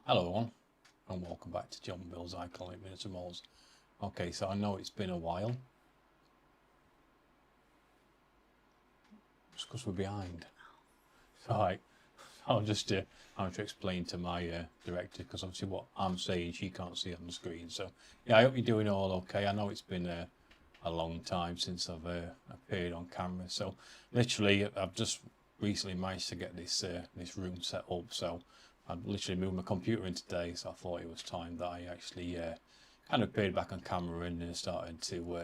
Hello everyone, and welcome back to John Bill's Iconic Miniature Models. Okay, so I know it's been a while, just because we're behind. So I'll just have to explain to my director, because obviously what I'm saying she can't see on the screen. So yeah, I hope you're doing all okay. I know it's been a long time since I've appeared on camera. So literally, I've just recently managed to get this this room set up. So I'd literally moved my computer in today, so I thought it was time that I actually kind of appeared back on camera and started to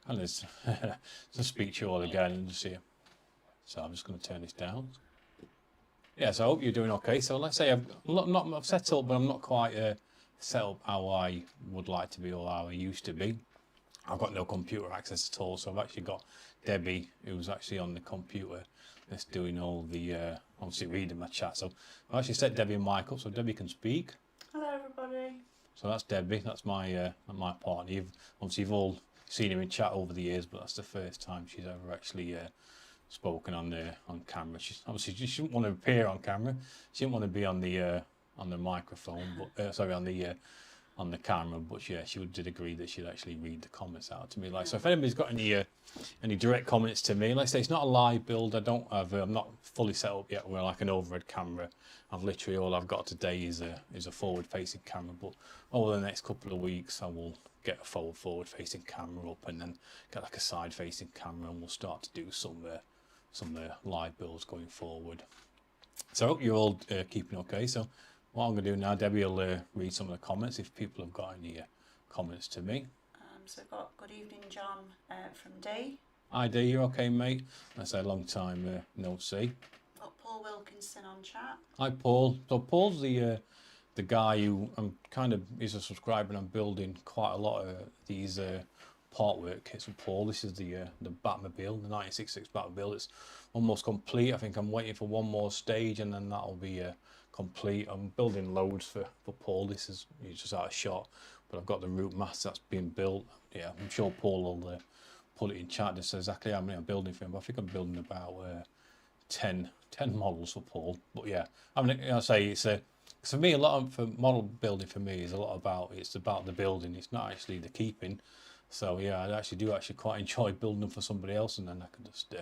kind of to speak to you all again and just see. So I'm just going to turn this down. Yeah, so I hope you're doing okay. So let's say I've set up, but I'm not quite set up how I would like to be or how I used to be. I've got no computer access at all, so I've actually got Debbie, who's actually on the computer, that's doing all the, obviously reading my chat. So I've actually set Debbie and Mike up so Debbie can speak. Hello everybody. So that's Debbie, that's my partner. You've all seen her in chat over the years, but that's the first time she's ever actually spoken on camera. She didn't want to appear on camera. She didn't want to be on the microphone, but sorry, on the camera, but yeah, she did agree that she'd actually read the comments out to me. Like, so if anybody's got any direct comments to me, let's say it's not a live build, I'm not fully set up yet with like an overhead camera. I've literally, all I've got today is a forward facing camera, but over the next couple of weeks I will get a forward facing camera up and then get like a side facing camera, and we'll start to do some live builds going forward. So I hope you're all keeping okay. So what I'm going to do now, Debbie will read some of the comments if people have got any comments to me. So we've got good evening, John, from Dee. Hi Dee, you okay, mate? That's a long time no see. Got Paul Wilkinson on chat. Hi Paul. So Paul's the guy who is a subscriber, and I'm building quite a lot of these part work kits with Paul. This is the Batmobile, the 1966 Batmobile. It's almost complete. I think I'm waiting for one more stage and then that'll be complete. I'm building loads for Paul. He's just out of shot, but I've got the root mass that's being built. Yeah, I'm sure Paul will put it in chat just exactly how many I'm building for him. But I think I'm building about 10 models for Paul. But yeah, I mean, I say it's for me, a lot of for model building for me is a lot about, it's about the building. It's not actually the keeping. So yeah, I do quite enjoy building them for somebody else, and then I can just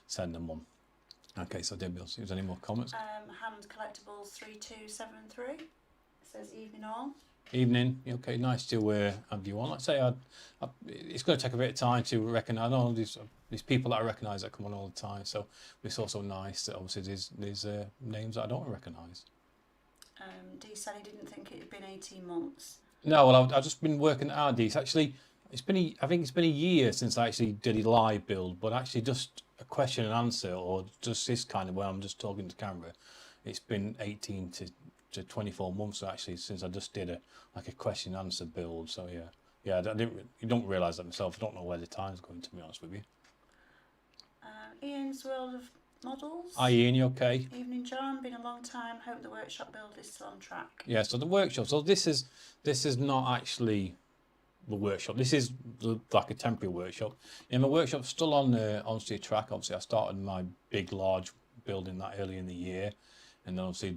send them on. Okay, so Debbie, is there any more comments? Hand Collectibles 3273 says evening all. Evening. Okay, nice to have you on. Like I say, it's going to take a bit of time to recognise. I know these people that I recognise that come on all the time, so it's also nice that obviously there's names that I don't recognise. Dee said he didn't think it had been 18 months. No, well, I've just been working at RDs. Actually, I think it's been a year since I actually did a live build, but actually just a question and answer, or just this kind of where I'm just talking to camera. It's been 18 to 24 months actually since I just did a question and answer build. So yeah, you don't realise that myself. I don't know where the time's going, to be honest with you. Ian's World of Models. Hi Ian, you okay? Evening, John. Been a long time. Hope the workshop build is still on track. Yeah, so the workshop. So this is not actually the workshop. This is like a temporary workshop. And my workshop's still on the track. Obviously, I started my big, large building that early in the year, and then obviously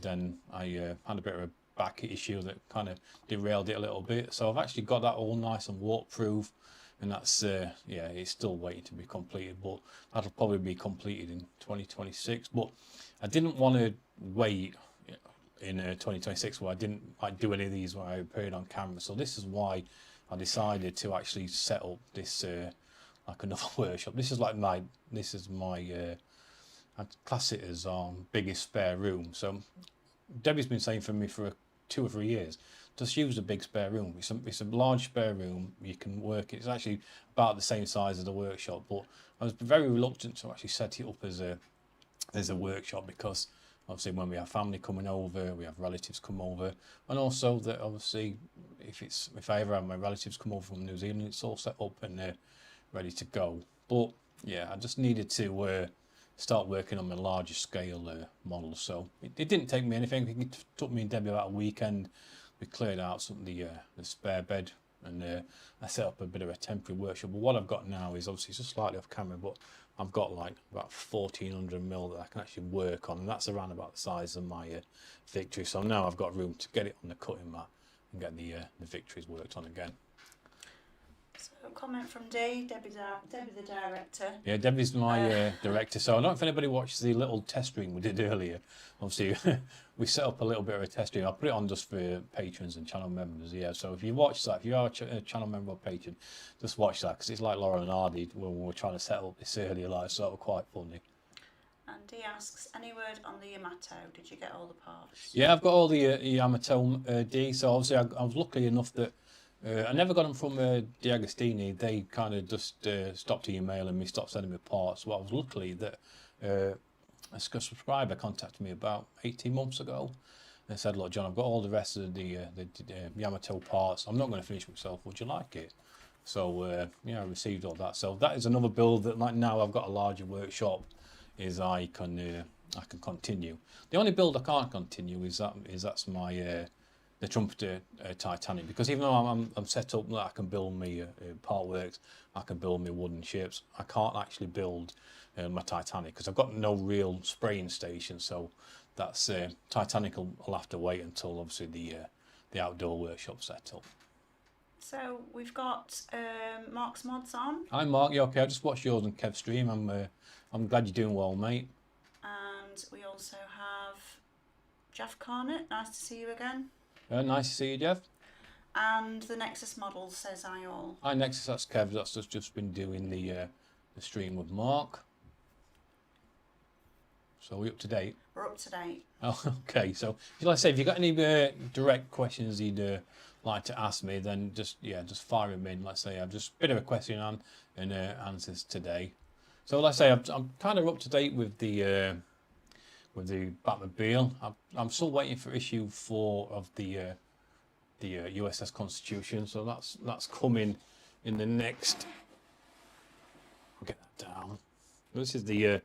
I had a bit of a back issue that kind of derailed it a little bit. So I've actually got that all nice and waterproof, and that's yeah, it's still waiting to be completed, but that'll probably be completed in 2026. But I didn't want to wait in 2026 where I didn't do any of these where I appeared on camera. So this is why I decided to actually set up this like another workshop. This is my I'd class it as biggest spare room. So Debbie's been saying for me for 2 or 3 years, just use a big spare room. It's a large spare room. You can work. It's actually about the same size as the workshop, but I was very reluctant to actually set it up as a workshop, because obviously when we have family coming over, we have relatives come over, and also that obviously if I ever have my relatives come over from New Zealand, it's all set up and ready to go. But yeah, I just needed to start working on my larger scale model. So it didn't take me anything. It took me and Debbie about a weekend. We cleared out some of the spare bed, and I set up a bit of a temporary workshop. But what I've got now is obviously just slightly off camera, but I've got like about 1400mm that I can actually work on, and that's around about the size of my victory. So now I've got room to get it on the cutting mat and get the victories worked on again. So comment from Debbie the director. Yeah, Debbie's my director. So I don't know if anybody watched the little test stream we did earlier. Obviously, we set up a little bit of a test stream. I'll put it on just for patrons and channel members. Yeah, so if you watch that, if you are a channel member or patron, just watch that, because it's like Laura and Hardy when we were trying to set up this earlier. Like, so it was quite funny. And he asks, any word on the Yamato? Did you get all the parts? Yeah, I've got all the Yamato D. So obviously, I was lucky enough that I never got them from D'Agostini. They kind of just stopped emailing me, stopped sending me parts. Well, I was lucky that a subscriber contacted me about 18 months ago and said, look, John, I've got all the rest of the Yamato parts. I'm not going to finish myself. Would you like it? So yeah, I received all that. So that is another build that, like, now I've got a larger workshop, is I can continue. The only build I can't continue is that's my the trumpeter Titanic, because even though I'm set up that I can build me part works, I can build me wooden ships, I can't actually build my Titanic because I've got no real spraying station. So that's Titanic will have to wait until obviously the outdoor workshop set up. So we've got Mark's Mods on. Hi Mark, you okay? I just watched yours and Kev's stream. I'm glad you're doing well, mate. And we also have Jeff Carnett. Nice to see you again. Nice to see you, Jeff. And the Nexus model says I all. Hi Nexus, that's Kev. That's just been doing the stream with Mark. So we're up to date. We're up to date. Oh, okay. So like I say, if you got any direct questions you'd like to ask me, then just fire them in. Let's say I've just a bit of a question and answers today. So like I say, I'm kind of up to date with the Batmobile. I'm still waiting for issue 4 of the USS Constitution. So that's coming in the next. I'll get that down. This is the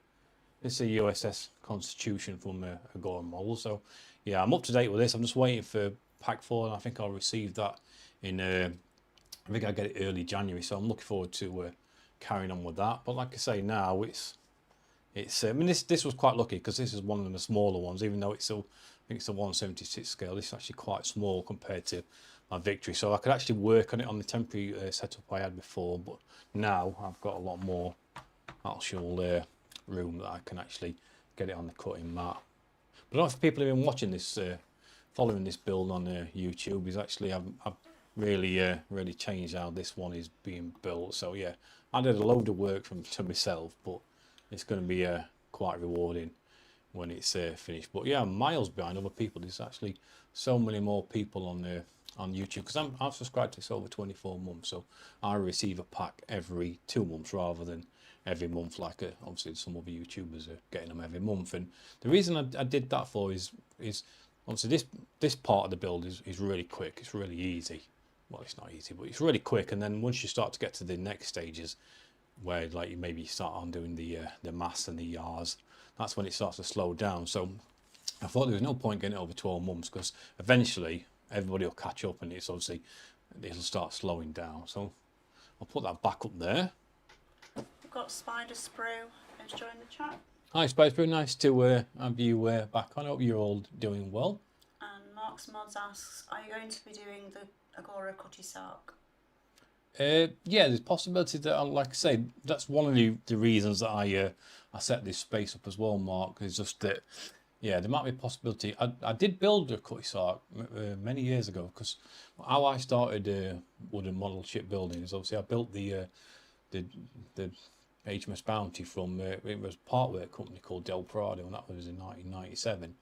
USS Constitution from Agora model. So yeah, I'm up to date with this. I'm just waiting for pack 4, and I think I'll receive that in. I think I get it early January. So I'm looking forward to carrying on with that. But like I say, now it's. I mean, this was quite lucky because this is one of the smaller ones, even though I think it's a 1/76 scale. This is actually quite small compared to my Victory, so I could actually work on it on the temporary setup I had before. But now I've got a lot more actual room that I can actually get it on the cutting mat. But I don't know if people have been watching this, following this build on YouTube, is actually I've really changed how this one is being built. So yeah, I did a load of work to myself, but it's going to be quite rewarding when it's finished. But yeah, I'm miles behind other people. There's actually so many more people on YouTube, because I've subscribed to this over 24 months, so I receive a pack every 2 months rather than every month, like obviously some other YouTubers are getting them every month. And the reason I did that for is obviously this part of the build is really quick. It's really easy. Well, it's not easy, but it's really quick. And then once you start to get to the next stages, where like you maybe start on doing the mass and the yards, that's when it starts to slow down. So I thought there was no point getting it over 12 months, because eventually everybody will catch up and it'll start slowing down. So I'll put that back up there. We've got Spider Sprue who's joined the chat. Hi Spice, very nice to have you back on. I hope you're all doing well. And Mark's Mods asks, are you going to be doing the Agora Cutty Sark? Yeah, there's possibility that, like I say, that's one of the reasons that I set this space up as well, Mark, is just that, yeah, there might be a possibility. I did build a Cutty Sark many years ago, because how I started wooden model ship building is obviously I built the HMS Bounty from, it was a partwork company called Del Prado, and that was in 1997.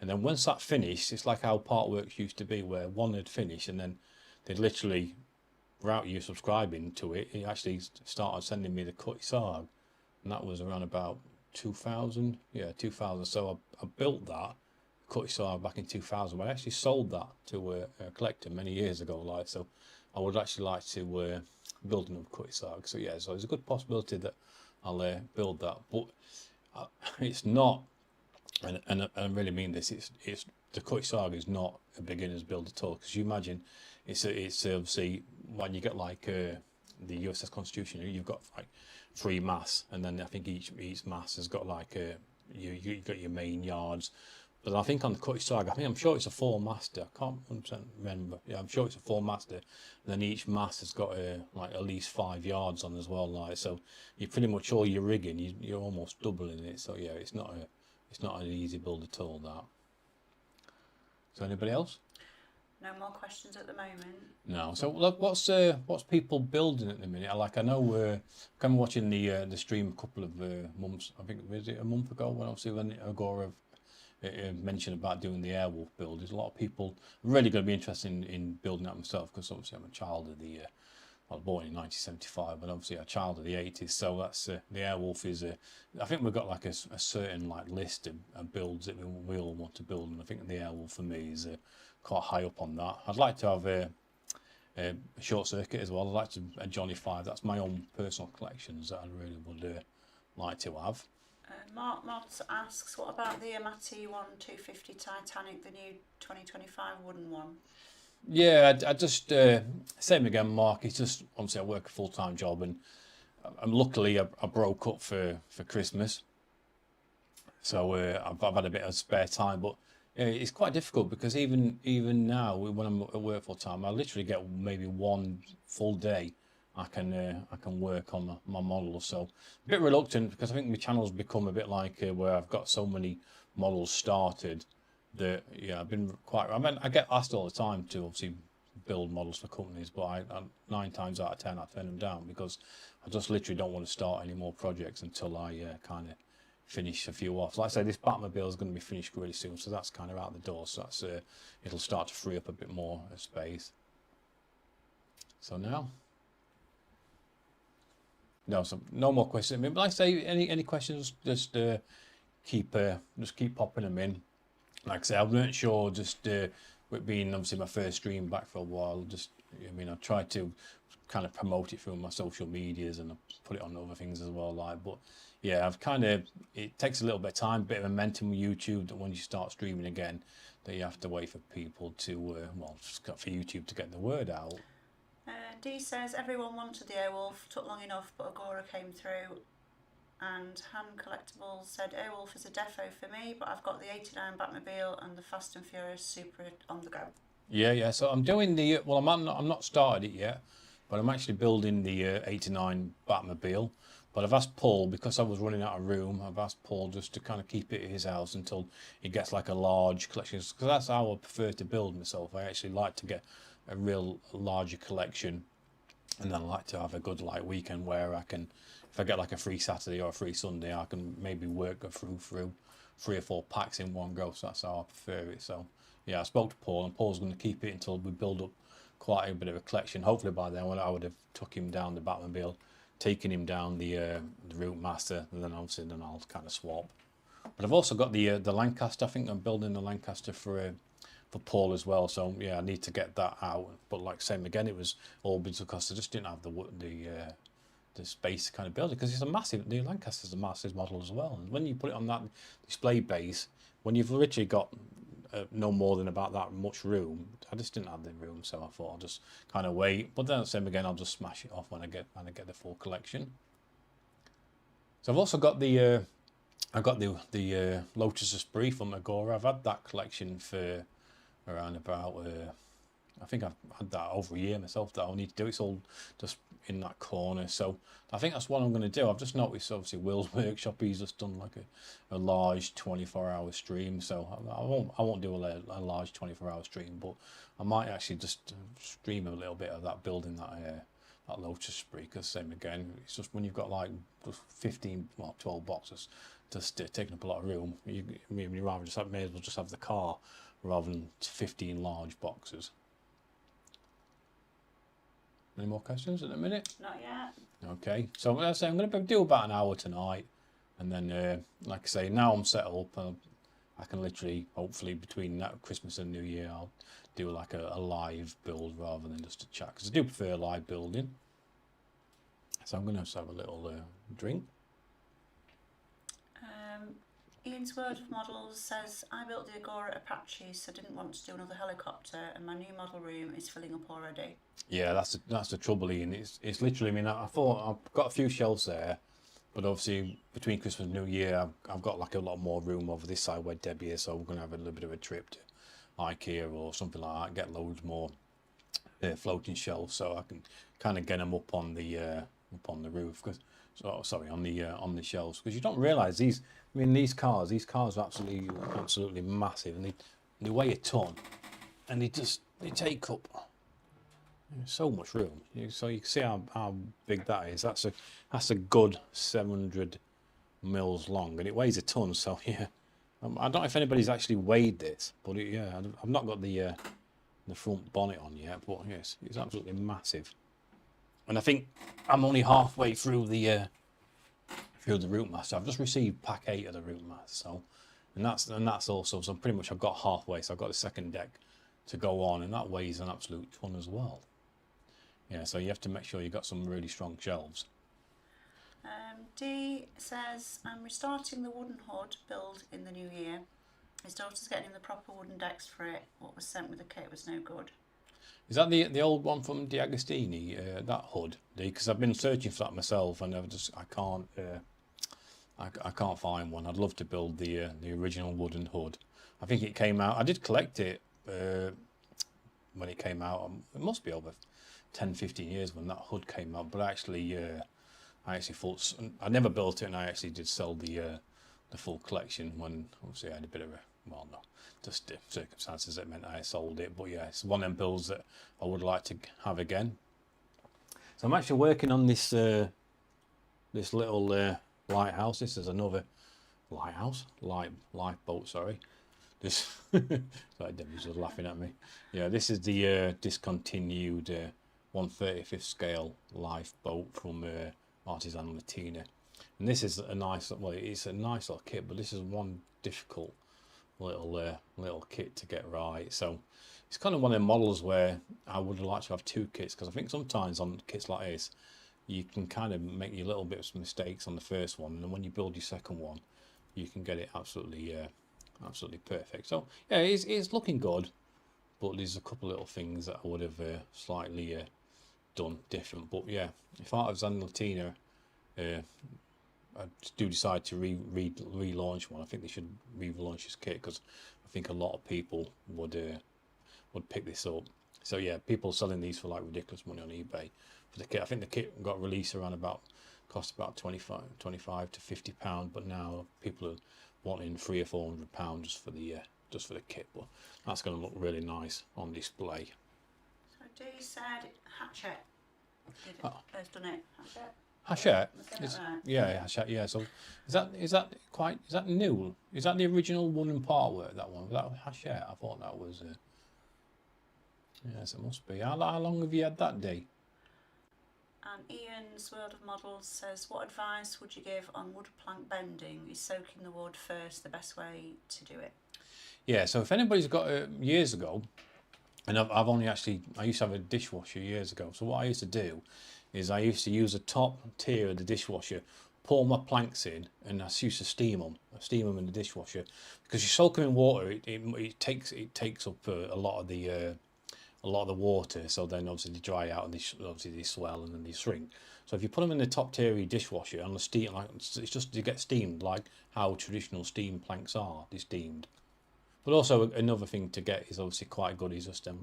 And then once that finished, it's like how partworks used to be, where one had finished and then they'd literally, without you subscribing to it, he actually started sending me the Cutty Sark, and that was around about 2000. Yeah, 2000. So I built that Cutty Sark back in 2000. But I actually sold that to a collector many years ago. Like, so I would actually like to build another Cutty Sark. So yeah, so there's a good possibility that I'll build that, but it's not. And I really mean this. It's the Cutty Sark is not a beginner's build at all, because you imagine it's obviously when you get like the USS Constitution, you've got like 3 masts, and then I think each mast has got like you got your main yards. But I think on the K.i.t.t side, I'm sure it's a 4-master. I can't 100% remember. Yeah, I'm sure it's a 4-master. And then each mast has got like at least 5 yards on as well. Like, so you pretty much all your rigging, you're almost doubling it. So yeah, it's not an easy build at all. That. So anybody else? No more questions at the moment. No. So look, what's people building at the minute? I know I'm watching the stream a couple of months. I think was it a month ago when obviously when Agora mentioned about doing the Airwolf build. There's a lot of people really going to be interested in building that myself, because obviously I'm a child of the I was born in 1975, but obviously a child of the 80s. So that's the Airwolf is I think we've got like a certain like list of builds that we all want to build, and I think the Airwolf for me is quite high up on that. I'd like to have a short circuit as well. I'd like to a Johnny 5. That's my own personal collections that I really would like to have. Mark Mods asks, what about the Amati 250 Titanic, the new 2025 wooden one? Yeah, I just same again, Mark. It's just obviously I work a full-time job, and luckily I broke up for Christmas, so I've had a bit of spare time. But it's quite difficult because even now when I'm at work full time, I literally get maybe 1 full day I can work on my models. So a bit reluctant, because I think my channel's become a bit like where I've got so many models started that I've been quite. I mean, I get asked all the time to obviously build models for companies, but I 9 times out of 10 I turn them down, because I just literally don't want to start any more projects until I kind of finish a few off. Like I say, this Batmobile is going to be finished really soon, so that's kind of out the door. So that's it'll start to free up a bit more space. So now. No, so no more questions. I mean, like I say, any questions, just keep popping them in. Like I say, I weren't sure, just with being obviously my first stream back for a while. I tried to kind of promote it through my social medias, and I put it on other things as well. But yeah, it takes a little bit of time, a bit of momentum with YouTube, that when you start streaming again, that you have to wait for people to for YouTube to get the word out. Dee says everyone wanted the Airwolf, took long enough, but Agora came through. And Han Collectibles said Airwolf is a defo for me, but I've got the 89 Batmobile and the Fast and Furious Super on the go. Yeah. So I'm doing the I'm not started it yet, but I'm actually building the 89 Batmobile. But I've asked Paul, because I was running out of room, I've asked Paul just to kind of keep it at his house until he gets like a large collection, because that's how I prefer to build myself. I actually like to get a real larger collection, and then I like to have a good like weekend where I can, if I get like a free Saturday or a free Sunday, I can maybe work through 3 or 4 packs in one go. So that's how I prefer it. So yeah, I spoke to Paul, and Paul's going to keep it until we build up quite a bit of a collection. Hopefully by then, when I would have took him down the Batmobile, taken him down the Route Master, and then obviously I'll kind of swap. But I've also got the Lancaster. I think I'm building the Lancaster for Paul as well. So yeah, I need to get that out. But like same again, it was all because I just didn't have the space to kind of build it, because it's a massive. The Lancaster's a massive model as well, and when you put it on that display base, when you've literally got no more than about that much room, I just didn't have the room, so I thought I'll just kind of wait. But then same again, I'll just smash it off when I get the full collection. So I've also got the Lotus Esprit from Agora. I've had that collection for around about I think I've had that over a year myself, that I'll need to do. It's all just in that corner, so I think that's what I'm going to do. I've just noticed obviously Will's workshop, he's just done like a large 24-hour stream, so I won't do a large 24-hour stream, but I might actually just stream a little bit of that, building that Lotus Esprit, because same again, it's just when you've got like 12 boxes just taking up a lot of room, you rather just may as well just have the car rather than 15 large boxes. Any more questions at the minute? Not yet. Okay, so as I say, I'm going to do about an hour tonight, and then like I say, now I'm set up, I can literally, hopefully between that Christmas and New Year, I'll do like a live build rather than just a chat, because I do prefer live building. So I'm going to have a little drink. Ian's World of Models says, I built the Agora Apache, so didn't want to do another helicopter, and my new model room is filling up already. Yeah, that's the trouble, Ian. It's literally. I mean, I thought I've got a few shelves there, but obviously between Christmas and New Year, I've got like a lot more room over this side where Debbie is, so we're gonna have a little bit of a trip to IKEA or something like that, get loads more floating shelves, so I can kind of get them up on the roof. Cause, so sorry, on the shelves, because you don't realise these. I mean, these cars are absolutely massive, and they weigh a ton, and they take up so much room. So you can see how big that is. That's a good 700 mils long, and it weighs a ton. So yeah, I don't know if anybody's actually weighed this, but yeah, I've not got the front bonnet on yet. But yes, it's absolutely massive. And I think I'm only halfway through the route master. I've just received pack 8 of the route master, so and that's also, so pretty much I've got halfway. So I've got the second deck to go on, and that weighs an absolute ton as well. Yeah, so you have to make sure you've got some really strong shelves. Dee says, I'm restarting the wooden hood build in the new year. His daughter's getting him the proper wooden decks for it. What was sent with the kit was no good. Is that the old one from D'Agostini, that hood? Because I've been searching for that myself, and I can't find one. I'd love to build the original wooden hood. I think it came out. I did collect it when it came out. It must be over 10-15 years when that hood came out. But actually, I never built it, and I actually did sell the full collection when obviously I had a bit of just circumstances that meant I sold it. But yeah, it's one of them builds that I would like to have again. So I'm actually working on this this little lighthouse. This is another lighthouse, lifeboat. Sorry, this. Sorry, Debbie's just laughing at me. Yeah, this is the discontinued 1/35 scale lifeboat from Artisan Latina, and this is a nice. Well, it's a nice little kit, but this is one difficult little kit to get right. So it's kind of one of the models where I would like to have 2 kits, because I think sometimes on kits like this you can kind of make your little bit of mistakes on the first one, and then when you build your second one you can get it absolutely perfect. So yeah, it's looking good, but there's a couple little things that I would have slightly done different. But yeah, if Artisan Latina I do decide to relaunch one, I think they should relaunch this kit, because I think a lot of people would pick this up. So yeah, people selling these for like ridiculous money on eBay for the kit. I think the kit got released around cost about 25 to £50, but now people are wanting £300 or £400 just for the kit. But that's going to look really nice on display. So Dee said Hatchet has done it. Hachette. Right. Yeah, Hachette. Yeah. So is that new? Is that the original wooden part work? That one? Was that Hachette? I thought that was. Yes, it must be. How long have you had that, Dee? And Ian's World of Models says, what advice would you give on wood plank bending? Is soaking the wood first the best way to do it? Yeah. So if anybody's got years ago, and I've only actually, I used to have a dishwasher years ago. So what I used to do is I used to use the top tier of the dishwasher, pour my planks in, and I used to steam them. I steam them in the dishwasher, because you soak them in water, it takes up a lot of the water. So then obviously they dry out, and they swell, and then they shrink. So if you put them in the top tier of your dishwasher on the steam, like it's just to get steamed, like how traditional steam planks are, they're steamed. But also another thing to get is obviously quite good is just them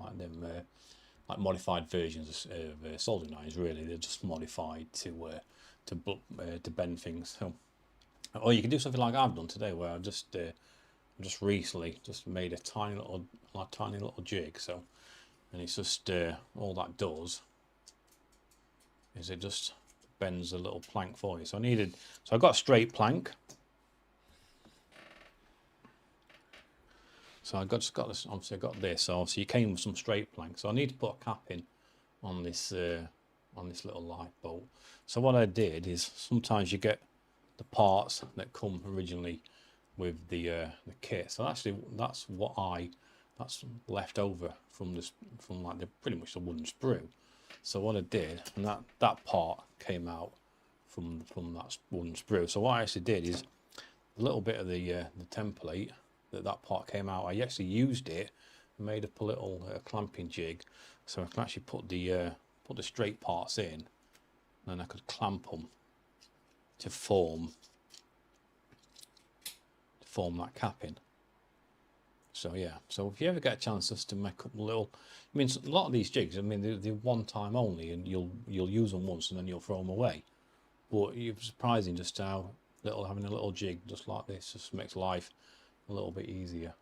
like modified versions of soldering irons. Really, they're just modified to bend things. So, or you can do something like I've done today, where I just recently made a tiny little jig. So, and it's just all that does is it just bends a little plank for you. So I got a straight plank. So obviously I got this. So obviously you came with some straight planks. So I need to put a cap in on this little lifeboat. So what I did is, sometimes you get the parts that come originally with the kit. So actually that's left over from pretty much the wooden sprue. So what I did, and that part came out from that wooden sprue. So what I actually did is, little bit of the template that part came out, I actually used it and made up a little clamping jig, so I can actually put the straight parts in, and then I could clamp them to form that capping. So yeah, so if you ever get a chance just to make up a little, I mean, a lot of these jigs, I mean, they're one time only, and you'll use them once and then you'll throw them away. But it's surprising just how having a little jig just like this just makes life a little bit easier.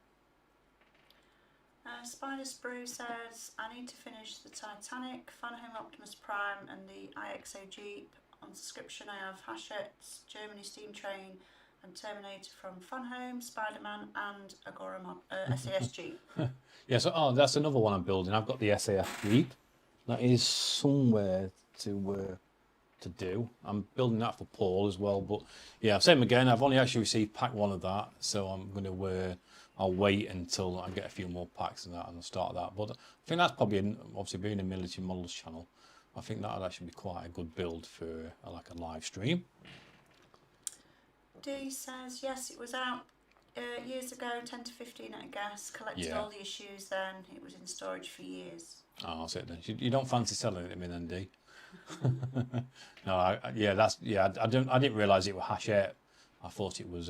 Spider Sprue says, I need to finish the Titanic, Fanhome Optimus Prime and the IXO Jeep. On subscription I have Hachette, Germany Steam Train and Terminator from Fanhome, Spider-Man and Agora SAS Jeep. Yeah, so that's another one I'm building. I've got the SAS Jeep. That is somewhere to do. I'm building that for Paul as well, but yeah, same again. I've only actually received pack 1 of that, so I'm going to I'll wait until I get a few more packs and that, and I'll start that. But I think that's probably, obviously being a military models channel, I think that would actually be quite a good build for like a live stream. D says, yes, it was out years ago, 10 to 15 at a guess, collected all the issues then, it was in storage for years. Oh, that's it then. You don't fancy selling it to me then, D? No, I didn't realise it was Hachette. I thought it was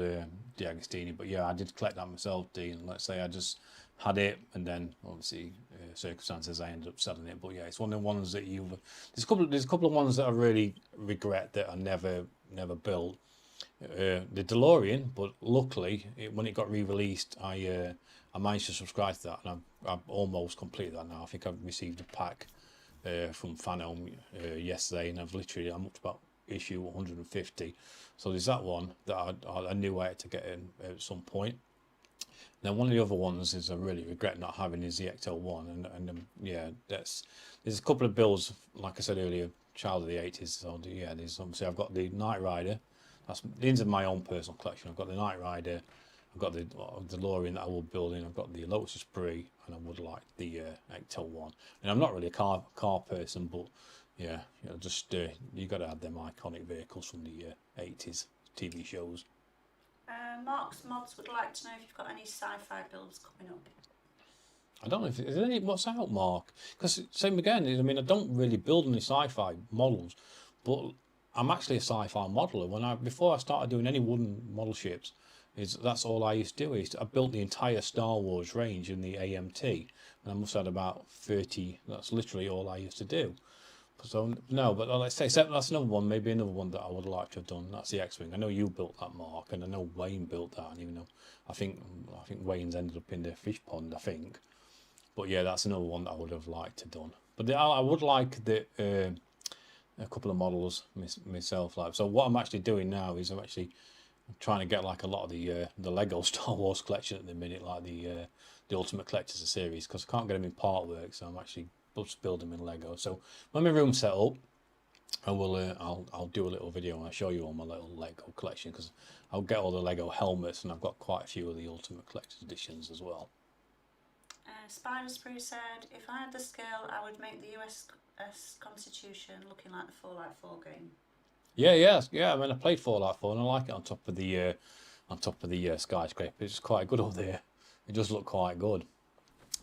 D'Agostini, but yeah, I did collect that myself, D. And let's say I just had it, and then obviously circumstances I ended up selling it. But yeah, it's one of the ones that there's a couple of ones that I really regret that I never built. The DeLorean, but luckily when it got re-released, I managed to subscribe to that, and I've almost completed that now. I think I've received a pack from Fanhome yesterday, and I'm up to about issue 150. So there's that one that I knew I had to get in at some point. Now one of the other ones is I really regret not having is the XL1, and yeah, there's a couple of builds, like I said earlier, child of the 80s. So yeah, there's obviously I've got the Knight Rider. These are my own personal collection. I've got the Knight Rider, I've got the DeLorean that I will build in, I've got the Lotus Esprit, and I would like the XL1. And I'm not really a car person, but yeah, just you got to have them iconic vehicles from the 80s TV shows. Mark's Mods would like to know if you've got any sci-fi builds coming up. I don't know if is there any, what's out, Mark? Because same again, I mean, I don't really build any sci-fi models, but I'm actually a sci-fi modeler. Before I started doing any wooden model ships, that's all I used to do. I built the entire Star Wars range in the AMT, and I must have had about 30. That's literally all I used to do. So no, but let's say that's another one. Maybe another one that I would like to have done. That's the X-wing. I know you built that, Mark, and I know Wayne built that. And even though I think Wayne's ended up in the fish pond, I think. But yeah, that's another one that I would have liked to have done. But I would like a couple of models myself. So what I'm actually doing now is I'm trying to get like a lot of the Lego Star Wars collection at the minute, like the Ultimate Collectors series, because I can't get them in part work, so I'm actually just building them in Lego. So when my room's set up, I will I'll do a little video and I'll show you all my little Lego collection, because I'll get all the Lego helmets, and I've got quite a few of the Ultimate Collector's editions as well. Spider Sprue said, if I had the skill, I would make the US Constitution looking like the Fallout 4 game. Yeah. I mean, I played Fallout 4 and I like it on top of the skyscraper. It's quite good up there. It does look quite good.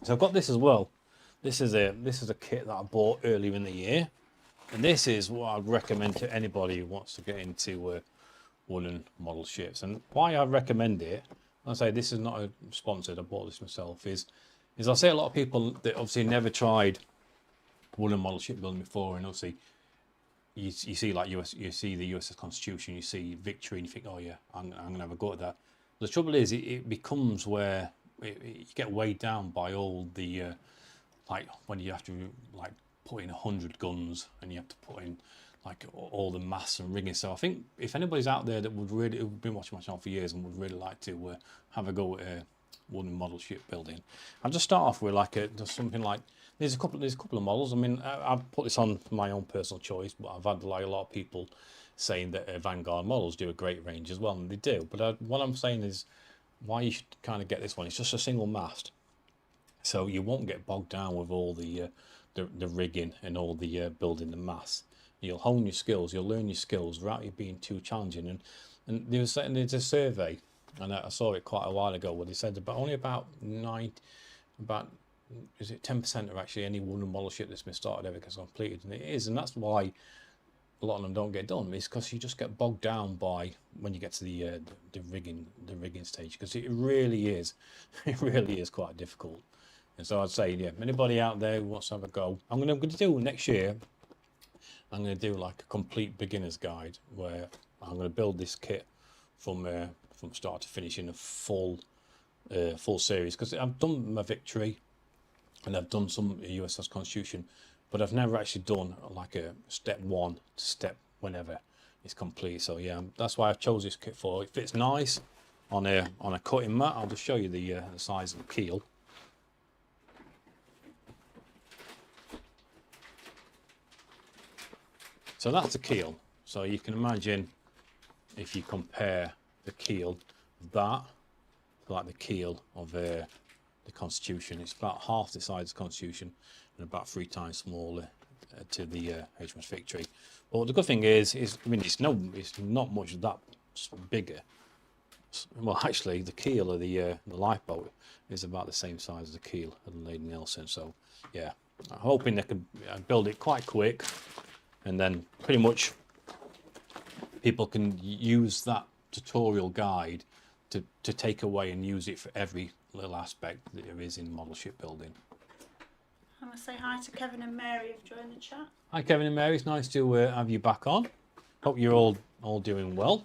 So I've got this as well. This is a kit that I bought earlier in the year, and this is what I'd recommend to anybody who wants to get into wooden model ships. And why I recommend it, I say this is not sponsored. I bought this myself. Is I say a lot of people that obviously never tried wooden model ship building before, and obviously you see like you see the US Constitution, you see victory, and you think, oh yeah, I'm gonna have a go at that. The trouble is, it becomes where you get weighed down by all the like when you have to like put in 100 guns, and you have to put in like all the mass and rigging. So I think if anybody's out there that who've been watching my channel for years and would really like to have a go at wooden model ship building, I'll just start off with like just something like there's a couple of models. I mean, I've put this on for my own personal choice, but I've had like a lot of people saying that Vanguard models do a great range as well, and they do. But what I'm saying is why you should kind of get this one. It's just a single mast, so you won't get bogged down with all the rigging and all the building the mast. You'll hone your skills, you'll learn your skills without it being too challenging. And there's a survey and I saw it quite a while ago where they said only about is it 10% of actually any wooden model ship that's been started ever gets completed, and it is, and that's why a lot of them don't get done. Is because you just get bogged down by when you get to the rigging stage, because it really is quite difficult. And so I'd say, yeah, anybody out there who wants to have a go, I'm going to do next year. I'm going to do like a complete beginner's guide where I'm going to build this kit from start to finish in a full series, because I've done my Victory and I've done some USS Constitution, but I've never actually done like a step 1 to step whenever it's complete. So yeah, that's why I chose this kit for. It fits nice on a cutting mat. I'll just show you the size of the keel. So that's the keel. So you can imagine if you compare the keel of that, like the keel of the Constitution, it's about half the size of the Constitution and about 3 times smaller to the HMS Victory. But the good thing is I mean, it's not much that bigger. Well, actually, the keel of the lifeboat is about the same size as the keel of the Lady Nelson. So yeah, I'm hoping they can build it quite quick, and then pretty much people can use that tutorial guide to take away and use it for every little aspect that there is in model shipbuilding. I want to say hi to Kevin and Mary who've joined the chat. Hi Kevin and Mary, it's nice to have you back on. Hope you're all doing well.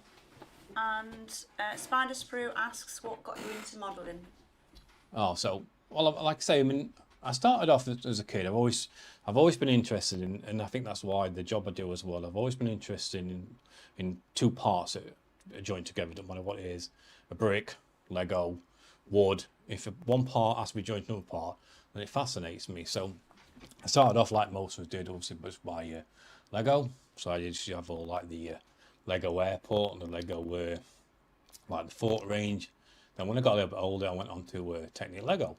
And Spider Sprue asks, what got you into modelling? Oh, so, well, like I say, I mean, I started off as a kid. I've always been interested in, and I think that's why the job I do as well. I've always been interested in 2 parts that are joined together. Don't matter what it is, a brick, Lego, wood. If one part has to be joined to another part, then it fascinates me. So I started off like most of us did, obviously, but by Lego. So I used to have all like the Lego airport and the Lego like the fort range. Then when I got a little bit older, I went on to Technic Lego,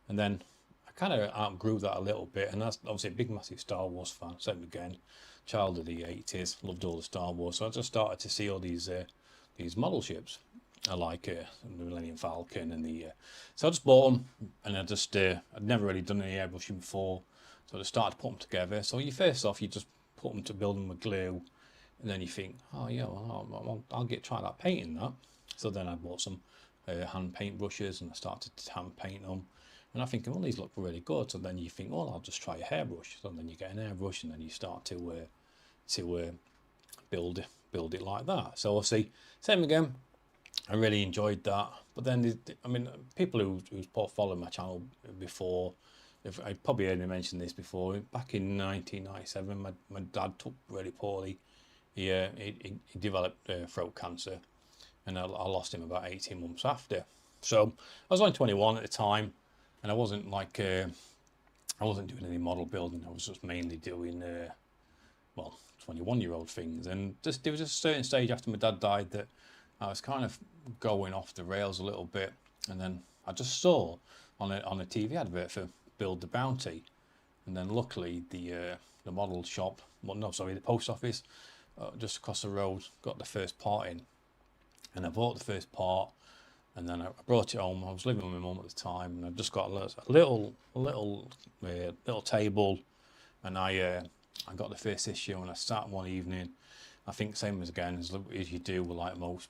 and then I kind of outgrew that a little bit. And that's obviously a big, massive Star Wars fan. Same again, child of the 80s, loved all the Star Wars. So I just started to see all these model ships. I like the Millennium Falcon and so I just bought them, and I just I'd never really done any airbrushing before, so I just started to put them together. So you first off, you just put them to build them with glue, and then you think, oh yeah, well, I'll try that painting that. So then I bought some hand paint brushes, and I started to hand paint them, and I think, well, these look really good. So then you think, well, I'll just try a hairbrush. So then you get an airbrush, and then you start to build it like that. So obviously, same again. I really enjoyed that, but then I mean, people who followed my channel before, I probably only mentioned this before. Back in 1997, my dad took really poorly. He developed throat cancer, and I lost him about 18 months after. So I was only 21 at the time, and I wasn't like I wasn't doing any model building. I was just mainly doing 21-year-old things. And there was a certain stage after my dad died that I was kind of going off the rails a little bit, and then I just saw on a TV advert for Build the Bounty, and then luckily the model shop, the post office just across the road got the first part in, and I bought the first part, and then I brought it home. I was living with my mum at the time, and I just got a little table, and I got the first issue, and I sat one evening. I think same as you do with like most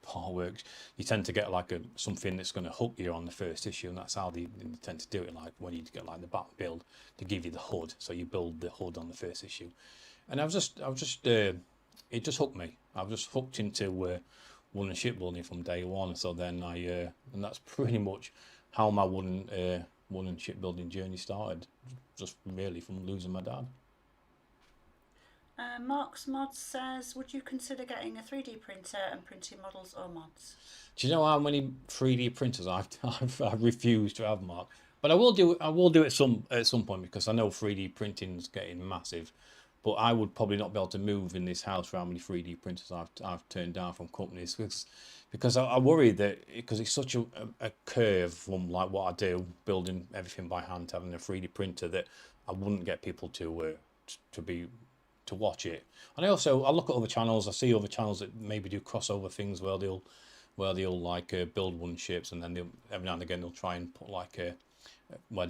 part works, you tend to get like something that's going to hook you on the first issue, and that's how they tend to do it. Like when you get like the back build to give you the hood, so you build the hood on the first issue, and it just hooked me. I was just hooked into wooden shipbuilding from day one. So then and that's pretty much how my wooden shipbuilding journey started, just really from losing my dad. Mark's Mods says, would you consider getting a 3D printer and printing models or mods? Do you know how many 3D printers I've refused to have, Mark? But I will do it at some point, because I know 3D printing's getting massive. But I would probably not be able to move in this house for how many 3D printers I've turned down from companies, because I worry that because it's such a curve from like what I do, building everything by hand, to having a 3D printer, that I wouldn't get people to watch it. And I look at other channels. I see other channels that maybe do crossover things where they'll where they'll like build wooden ships, and then they'll, every now and again they'll try and put like a where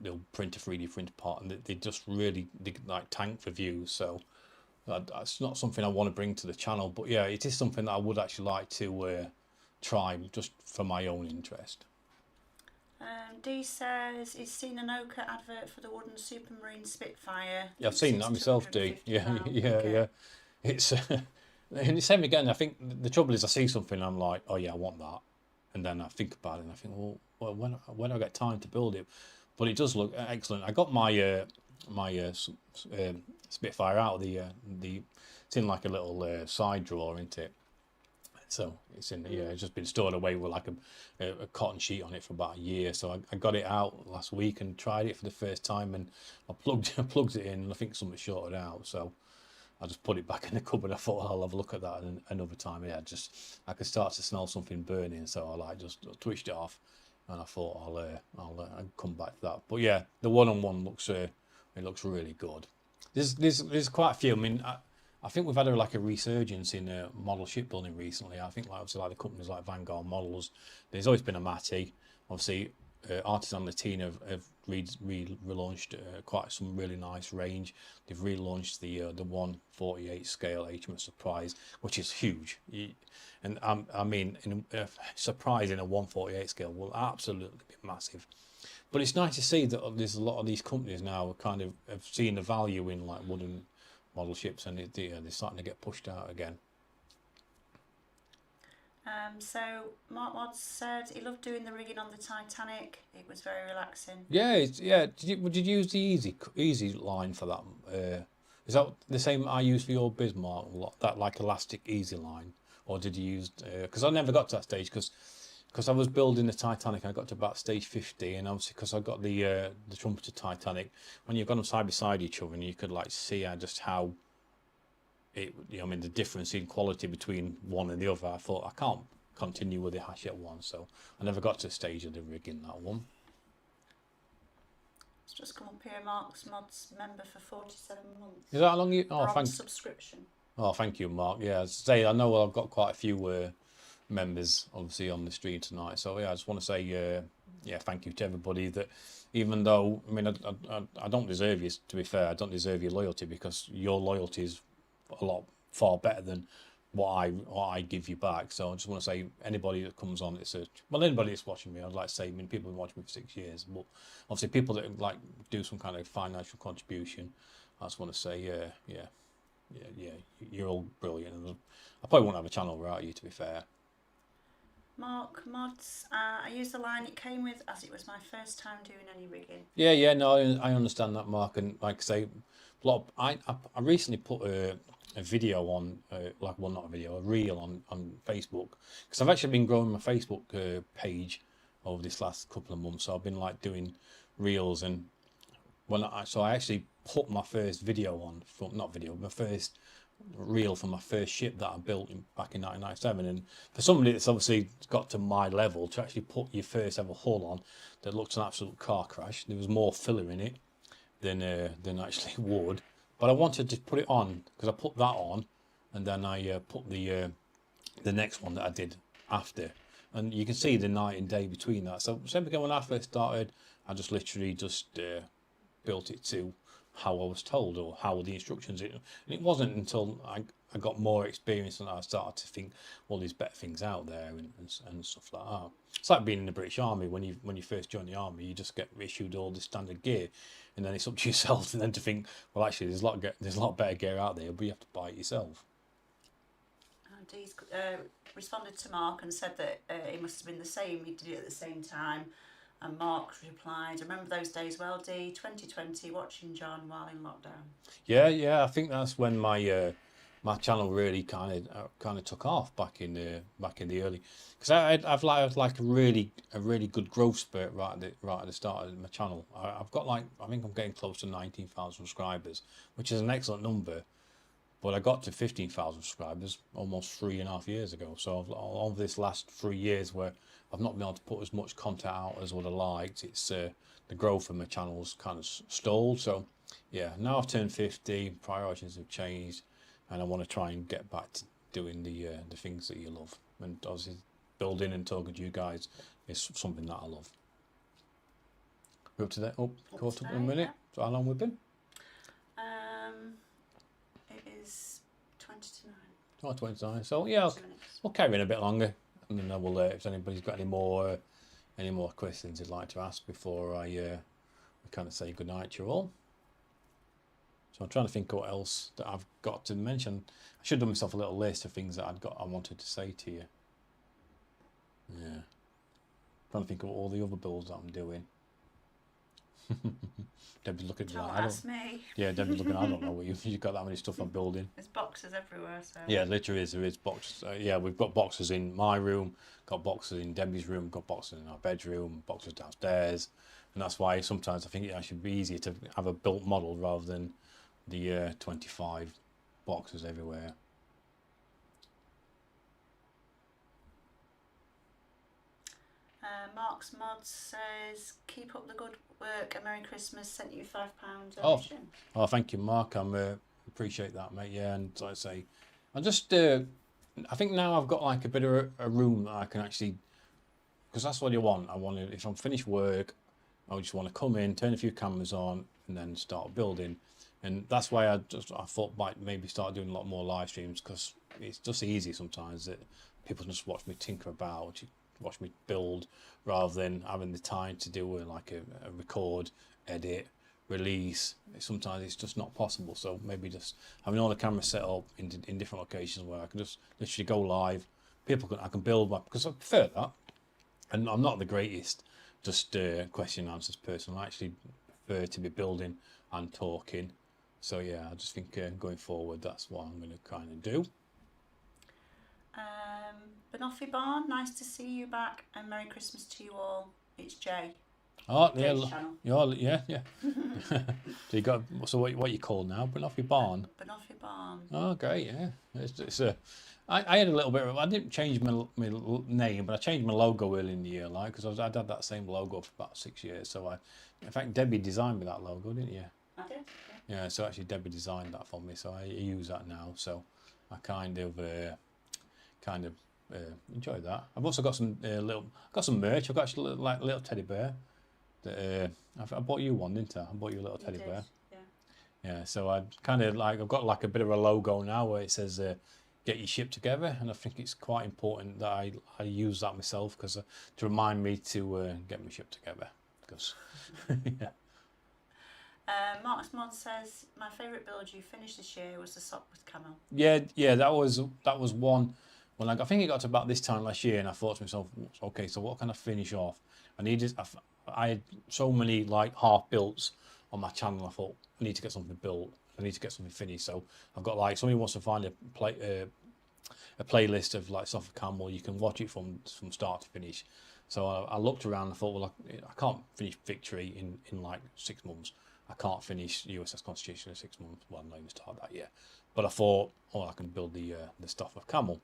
they'll print a 3D print part, and they just really like tank for views. So that's not something I want to bring to the channel, but yeah, it is something that I would actually like to try just for my own interest. Dee says he's seen an Oka advert for the wooden Supermarine Spitfire. Yeah, I've seen that myself, Dee. Yeah, yeah. It's and it's same again. I think the trouble is I see something and I'm like, oh yeah, I want that, and then I think about it and I think, well when do I get time to build it? But it does look excellent. I got my Spitfire out of the it's in like a little side drawer, isn't it? So it's in it's just been stored away with like a cotton sheet on it for about a year. So I got it out last week and tried it for the first time, and I plugged it in, and I think something shorted out. So I just put it back in the cupboard. I thought I'll have a look at that another time. Yeah, I could start to smell something burning, so I like just twitched it off, and I thought I'll come back to that. But yeah, the one-on-one looks it looks really good. There's quite a few. I mean, I think we've had a resurgence in model shipbuilding recently. I think obviously the companies like Vanguard Models, there's always been a Matty. Obviously, Artisan Latina have relaunched quite some really nice range. They've relaunched the 1/48 scale HMS Surprise, which is huge. And I mean, Surprise in a 1/48 scale will absolutely be massive. But it's nice to see that there's a lot of these companies now kind of have seen the value in like wooden model ships, and they're starting to get pushed out again. So Mark Mods said he loved doing the rigging on the Titanic. It was very relaxing. Yeah, Did you use the easy line for that? Is that the same I used for your Bismarck? That like elastic easy line, or did you use? Because I never got to that stage because I was building the Titanic. I got to about stage 50, and obviously because I got the trumpeter Titanic, when you've got them side by side each other, and you could like see just how it, I mean, the difference in quality between one and the other. I thought I can't continue with the Hachette one, so I never got to the stage of the rigging that one. It's just come up here. Mark's Mods member for 47 months. Is that how long you? Oh, thank subscription. Oh, thank you, Mark. Yeah, as I say, I know I've got quite a few members obviously on the stream tonight, so yeah, I just want to say thank you to everybody. That even though I mean I don't deserve you, to be fair, I don't deserve your loyalty, because your loyalty is a lot far better than what I give you back. So I just want to say, anybody that comes on, anybody that's watching me, I'd like to say, I mean, people have been watching me for 6 years, but obviously people that like do some kind of financial contribution, I just want to say you're all brilliant. I probably wouldn't have a channel without you, to be fair. Mark Mods, I used the line it came with as it was my first time doing any rigging. Yeah, no, I understand that, Mark, and like I say, I recently put a video on, not a video, a reel on Facebook, because I've actually been growing my Facebook page over this last couple of months. So I've been like doing reels, and I actually put my first video on, my first reel for my first ship that I built back in 1997. And for somebody that's obviously got to my level, to actually put your first ever hull on that looked an absolute car crash, there was more filler in it than actually wood. But I wanted to put it on because I put that on, and then I put the next one that I did after, and you can see the night and day between that. So same again, when I first started, I just literally built it to how I was told, or how the instructions. And it wasn't until I got more experience and I started to think, well, there's better things out there and stuff like that. It's like being in the British Army. When you first join the army, you just get issued all the standard gear, and then it's up to yourself and then to think, well, actually there's a lot better gear out there, but you have to buy it yourself. Dee's responded to Mark and said that it must have been the same. He did it at the same time. And Mark replied, I remember those days well, Dee, 2020, watching John while in lockdown. Yeah, I think that's when my my channel really kind of took off back in the early, because I've like a really good growth spurt right at the start of my channel. I've got I think I'm getting close to 19,000 subscribers, which is an excellent number. But I got to 15,000 subscribers almost 3.5 years ago. So all this last 3 years where I've not been able to put as much content out as what I liked, it's the growth of my channel's kind of stalled. So yeah, now I've turned 50, priorities have changed, and I want to try and get back to doing the things that you love, and obviously building and talking to you guys is something that I love. We're up to that. Caught up in a minute. Yeah. So how long we've been? It is 20 to 9. Oh, 29. So yeah, we'll carry on a bit longer, and then I will. If anybody's got any more questions they'd like to ask before I kind of say goodnight to you all. So I'm trying to think of what else that I've got to mention. I should have done myself a little list of things that I wanted to say to you. Yeah. Trying to think of all the other builds that I'm doing. Debbie's looking at that. That's me. Yeah, Debbie's looking. I don't know what you've got that many stuff I'm building. There's boxes everywhere. So. Yeah, literally there is boxes. Yeah, we've got boxes in my room, got boxes in Debbie's room, got boxes in our bedroom, boxes downstairs, and that's why sometimes I think it actually be easier to have a built model rather than the 25 boxes everywhere. Mark's Mod says, keep up the good work, a Merry Christmas, sent you £5 donation. Oh, thank you, Mark. I appreciate that, mate. Yeah, and like I say, I think now I've got like a bit of a room that I can actually, because that's what I want. If I'm finished work, I just want to come in, turn a few cameras on, and then start building. And that's why I thought might maybe start doing a lot more live streams, because it's just easy sometimes that people just watch me tinker about, watch me build, rather than having the time to do like a record, edit, release. Sometimes it's just not possible. So maybe just having all the cameras set up in different locations where I can just literally go live. I can build because I prefer that. And I'm not the greatest just question and answers person. I actually prefer to be building and talking. So yeah, I just think going forward, that's what I'm going to kind of do. Banoffee Barn, nice to see you back, and Merry Christmas to you all. It's Jay. Oh Jay's channel. Yeah. So you got what you call now, Banoffee Barn. Banoffee Barn. Oh great, yeah. I had a little bit of, I didn't change my name, but I changed my logo early in the year, like, because I'd had that same logo for about 6 years. So in fact, Debbie designed me that logo, didn't you? I did. Yeah. So actually, Debbie designed that for me, so I use that now. So I kind of enjoy that. I've also got some merch. I've got actually like little teddy bear. That I bought you one, didn't I? I bought you a little teddy bear. Yeah. Yeah. So I've got like a bit of a logo now where it says "Get your ship together," and I think it's quite important that I use that myself because to remind me to get my ship together. Because yeah. Mark's Mod says, my favourite build you finished this year was the sock with camel. Yeah, that was one. When I think it got to about this time last year, and I thought to myself, okay, so what can I finish off? I had so many like half builts on my channel. I thought I need to get something built. I need to get something finished. So I've got like somebody wants to find a playlist of like Soft Camel. You can watch it from start to finish. So I looked around and I thought, well, I can't finish Victory in like 6 months. I can't finish USS Constitution in 6 months. Well, I'm not even started that yet. But I thought, I can build the stuff of Camel.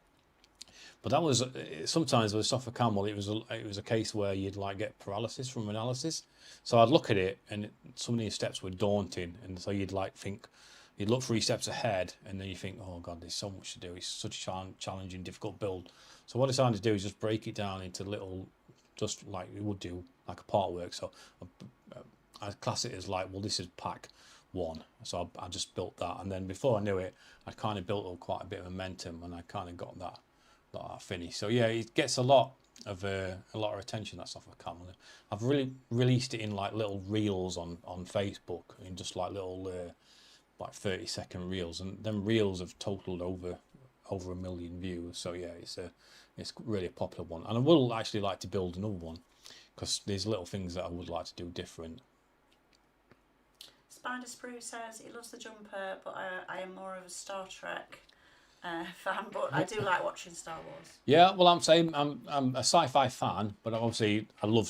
But that was sometimes with stuff of Camel, it was a case where you'd like get paralysis from analysis. So I'd look at it, and some of these steps were daunting, and so you'd look 3 steps ahead, and then you think, oh god, there's so much to do. It's such a challenging, difficult build. So what I decided to do is just break it down into little, just like you would do like a part work. So I class it as like, well, this is pack 1. So I just built that, and then before I knew it, I kind of built up quite a bit of momentum, and I kind of got that finished. So yeah, it gets a lot of attention, that stuff with Camel. I've really released it in like little reels on Facebook, in just like little like 30-second reels, and them reels have totaled over 1 million views. So yeah, it's really a popular one, and I will actually like to build another one because there's little things that I would like to do different. Spider Sprue says he loves the jumper, but I am more of a Star Trek fan, but I do like watching Star Wars. Yeah, well, I'm saying I'm a sci-fi fan, but obviously I love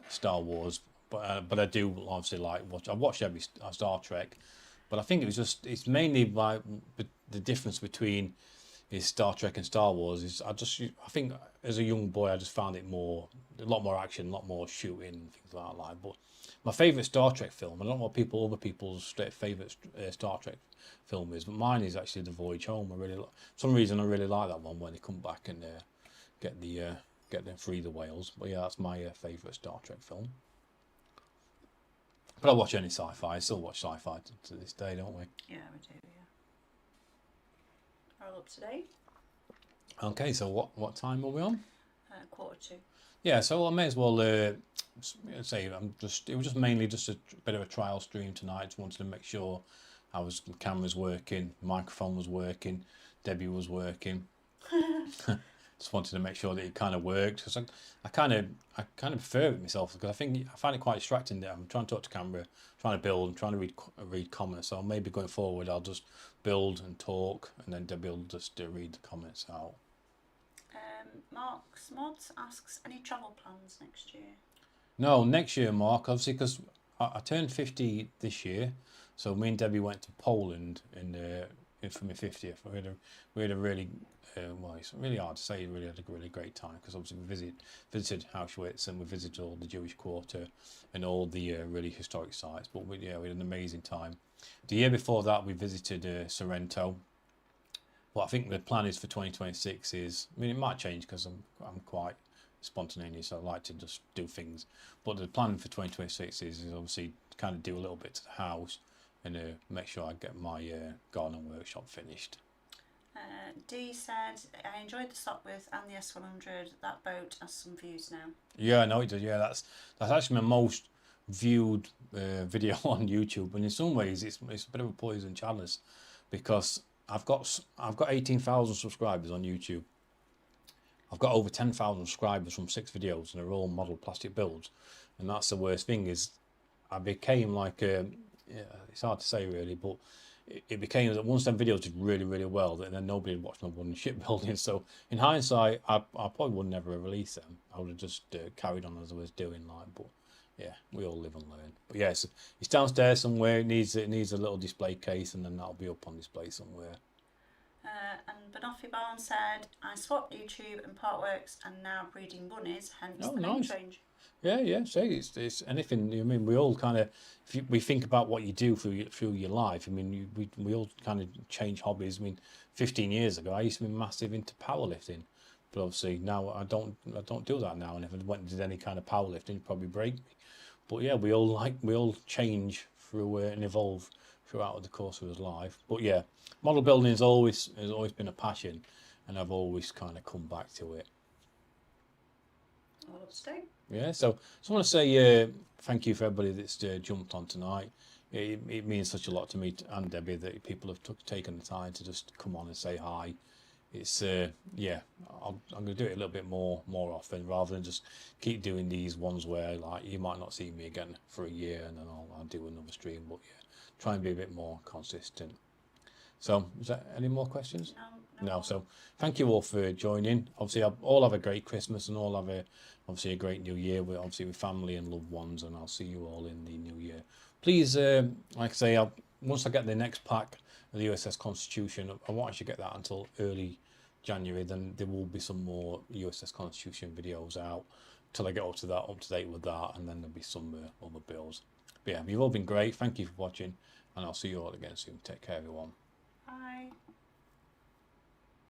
Star Wars, but I do obviously like I watched every Star Trek, but I think it's mainly by the difference between Star Trek and Star Wars is I think as a young boy I just found it a lot more action, a lot more shooting, things like that. But my favourite Star Trek film, I don't know what other people's favourite Star Trek film is, but mine is actually The Voyage Home. For some reason I really like that one when they come back and get the free the whales. But yeah, that's my favourite Star Trek film. But I watch any sci-fi. I still watch sci-fi to this day, don't we? Yeah, we do. Yeah. All up to date. Okay, so what time are we on? 1:45. Yeah, so I may as well say it was just mainly just a bit of a trial stream tonight. Just wanted to make sure the camera's working, microphone was working, Debbie was working. Just wanted to make sure that it kind of worked, because I kind of prefer it myself, because I find it quite distracting that I'm trying to talk to camera, trying to build, trying to read comments. So maybe going forward I'll just build and talk, and then Debbie will just read the comments out. Mark's Mods asks, any travel plans next year? No, next year, Mark, obviously, because I turned 50 this year, so me and Debbie went to Poland for my 50th. We had a really, well, it's really hard to say, we really had a really great time, because obviously we visited Auschwitz, and we visited all the Jewish Quarter and all the really historic sites. But we had an amazing time. The year before that, we visited Sorrento. What I think the plan is for 2026 is, I mean, it might change because I'm quite spontaneous, so I like to just do things. But the plan for 2026 is obviously kind of do a little bit to the house and make sure I get my garden workshop finished. D said, I enjoyed the stop with and the S100. That boat has some views now. Yeah, I know it does. Yeah, that's actually my most viewed video on YouTube, and in some ways it's a bit of a poison chalice, because I've got 18,000 subscribers on YouTube. I've got over 10,000 subscribers from 6 videos, and they're all model plastic builds. And that's the worst thing, is I became like it's hard to say really, but it became that once them videos did really, really well, then nobody would watch my wooden shipbuilding. So in hindsight, I probably would never have released them. I would have just carried on as I was doing, but yeah, we all live and learn. But yeah, it's downstairs somewhere. It needs a little display case, and then that'll be up on display somewhere. And Banoffee Barn said, I swapped YouTube and Partworks and now breeding bunnies, hence the name change. Yeah. So it's anything. I mean, we all kind of, we think about what you do through your life. I mean, we all kind of change hobbies. I mean, 15 years ago, I used to be massive into powerlifting, but obviously now I don't do that now. And if I went and did any kind of powerlifting, it'd probably break me. But yeah, we all change through and evolve throughout the course of his life. But yeah, model building has always been a passion, and I've always kind of come back to it. All up to date. Yeah, so I want to say thank you for everybody that's jumped on tonight. It means such a lot to me and Debbie that people have taken the time to just come on and say hi. It's yeah, I'm going to do it a little bit more often, rather than just keep doing these ones where like you might not see me again for a year and then I'll do another stream. But yeah, try and be a bit more consistent. So is that any more questions? No. So thank you all for joining. Obviously, all have a great Christmas, and all have obviously a great New Year. We're obviously with family and loved ones, and I'll see you all in the New Year. Please, like I say, once I get the next pack of the USS Constitution, I won't actually get that until early January. Then there will be some more USS Constitution videos out till I get up to date with that, and then there'll be some other builds. But yeah, you've all been great. Thank you for watching, and I'll see you all again soon. Take care, everyone.